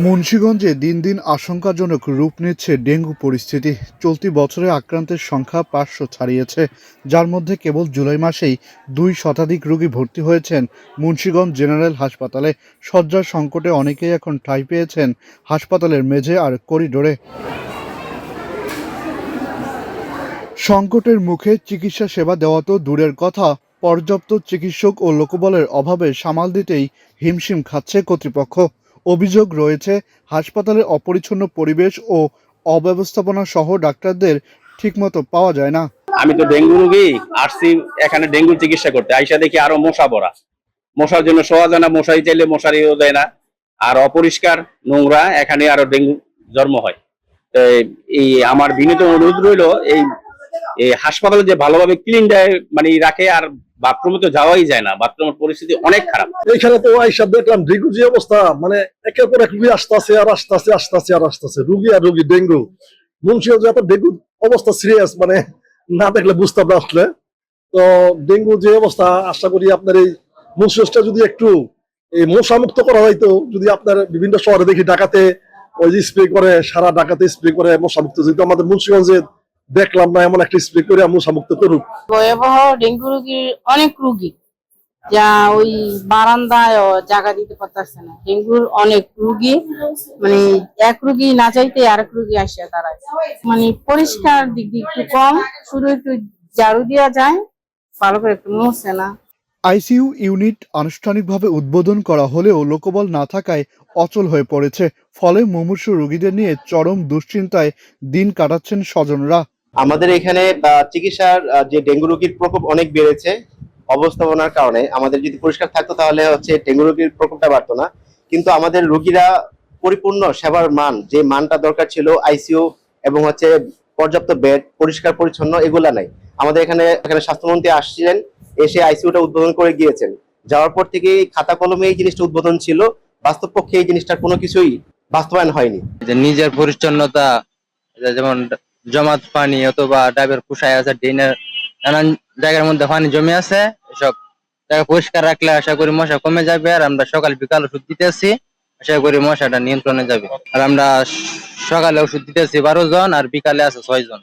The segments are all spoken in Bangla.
মুন্সিগঞ্জে দিন দিন আশঙ্কাজনক রূপ নিচ্ছে ডেঙ্গু পরিস্থিতি। চলতি বছরে আক্রান্তের সংখ্যা ৫০০ ছাড়িয়েছে, যার মধ্যে কেবল জুলাই মাসেই ২ শতাধিক রোগী ভর্তি হয়েছেন মুন্সিগঞ্জ জেনারেল হাসপাতালে। শয্যার সংকটে অনেকেই এখন ঠাঁই পেয়েছেন হাসপাতালের মেঝে আর করিডোরে। সংকটের মুখে চিকিৎসা সেবা দেওয়া তো দূরের কথা, পর্যাপ্ত চিকিৎসক ও লোকবলের অভাবে সামাল দিতেই হিমশিম খাচ্ছে কর্তৃপক্ষ। অভিযোগ রয়েছে হাসপাতালের অপরিচ্ছন্ন পরিবেশ ও অব্যবস্থাপনা সহ ডাক্তারদের ঠিকমতো পাওয়া যায় না। আমি তো ডেঙ্গু রোগী আসছি এখানে ডেঙ্গু চিকিৎসা করতে, আইসা দেখি আরো মশা ভরা। মশার জন্য শোয়া যায় না, মশারি চাইলে মশারিও দেয় না, আর অপরিষ্কার নোংরা, এখানে আরো ডেঙ্গু জন্ম হয়। এই আমার বিনীত অনুরোধ রইল, এই হাসপাতালে যে ভালোভাবে ক্লিন মানে রাখে, আর বাথরুমে তো যাওয়াই যায় না, বাথরুমের পরিস্থিতি অনেক খারাপ। এখানে তো আইসা দেখলাম ডেঙ্গু যে অবস্থা, মানে একের পর এক রুগী আসতেছে আর আসতেছে রুগী আর রুগী ডেঙ্গু। মুন্সিগঞ্জে এত ডেঙ্গু অবস্থা সিরিয়াস, মানে না দেখলে বুঝতাম না আসলে। তো ডেঙ্গু যে অবস্থা, আশা করি আপনার এই মুন্সিগঞ্জটা যদি একটু এই মশা মুক্ত করা হয়তো, যদি আপনার বিভিন্ন শহরে দেখি ঢাকাতে ওই যে স্প্রে করে, সারা ঢাকাতে স্প্রে করে মশা মুক্ত, যদি আমাদের মুন্সিগঞ্জে দেখলাম না এমন একটা স্প্রে করে মশা মুক্ত করুক। ভয়াবহ ডেঙ্গু রোগীর অনেক রুগী যা ওই বারান্দায় জায়গা দিতে পারতেছে না। ডেঙ্গুর অনেক রুগী, মানে এক রুগী না চাইতে আরেক রুগী আসে দাঁড়ায়। মানে পরিষ্কার দিক দিয়ে একটু কম, শুধু একটু ঝাড়ু দেওয়া যায়, ভালো করে একটু মুছে না। আইসিইউ ইউনিট আনুষ্ঠানিকভাবে উদ্বোধন করা হলেও লোকবল না থাকায় অচল হয়ে পড়েছে। ফলে মুমূর্ষু রোগীদের নিয়ে চরম দুশ্চিন্তায় দিন কাটাচ্ছেন স্বজনরা। আমাদের এখানে চিকিৎসার যে ডেঙ্গু রোগীর প্রকোপ অনেক বেড়েছে অবস্থাপনার কারণে। আমাদের যদি পরিষ্কার থাকতো তাহলে ডেঙ্গু রোগীর প্রকোপটা বাড়তো না। কিন্তু আমাদের রোগীরা পরিপূর্ণ সেবার মান, যে মানটা দরকার ছিল, আইসিইউ এবং পর্যাপ্ত বেড, পরিষ্কার পরিচ্ছন্ন, এগুলা নাই। আমাদের এখানে স্বাস্থ্যমন্ত্রী আসছিলেন, এসে আইসিইউটা উদ্বোধন করে গিয়েছেন। যাওয়ার পর থেকে খাতা কলমে এই জিনিসটা উদ্বোধন ছিল, বাস্তব পক্ষে এই জিনিসটার কোনো কিছুই বাস্তবায়ন হয়নি। নিজের পরিচ্ছন্নতা, যেমন জমাট পানি অথবা ডাবের কুশায় আছে, ড্রেনের নানান জায়গার মধ্যে পানি জমে আছে, এসব জায়গা পরিষ্কার রাখলে আশা করি মশা কমে যাবে। আর আমরা সকাল বিকাল ওষুধ দিতেছি, আশা করি মশাটা নিয়ন্ত্রণে যাবে। আর আমরা সকালে ওষুধ দিতেছি 12 জন, আর বিকালে আছে 6 জন।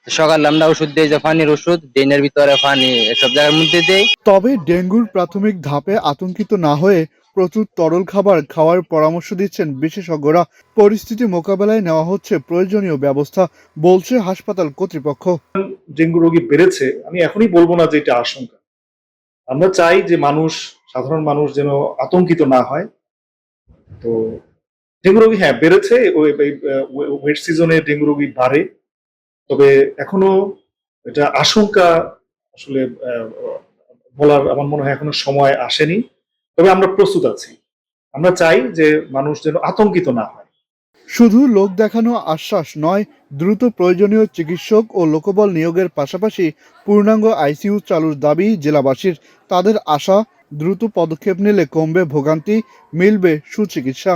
সকালে আমরা ওষুধ দিই, যে পানির ওষুধ, ড্রেনের ভিতরে পানি, এসব জায়গার মধ্যে দিই। তবে ডেঙ্গুর প্রাথমিক ধাপে আতঙ্কিত না হয়ে প্রচুর তরল খাবার খাওয়ার পরামর্শ দিচ্ছেন বিশেষজ্ঞরা। পরিস্থিতি মোকাবেলায় নেওয়া হচ্ছে প্রয়োজনীয় ব্যবস্থা, বলছে হাসপাতাল কর্তৃপক্ষ। ডেঙ্গু রোগী বেড়েছে, আমি এখনই বলবো না যে এটা আশঙ্কা। আমরা চাই যে সাধারণ মানুষ যেন আতঙ্কিত না হয়। তো ডেঙ্গু রোগী বেড়েছে, ওয়েট সিজনে ডেঙ্গু রোগী বাড়ে, তবে এখনো এটা আশঙ্কা আসলে বলার আমার মনে হয় এখনো সময় আসেনি। তবে আমরা প্রস্তুত আছি। আমরা চাই যে মানুষ যেন আতঙ্কিত না হয়। শুধু লোক দেখানো আশ্বাস নয়, দ্রুত প্রয়োজনীয় চিকিৎসক ও লোকবল নিয়োগের পাশাপাশি পূর্ণাঙ্গ আইসিইউ চালুর দাবি জেলাবাসীর। তাদের আশা, দ্রুত পদক্ষেপ নিলে কমবে ভোগান্তি, মিলবে সুচিকিৎসা।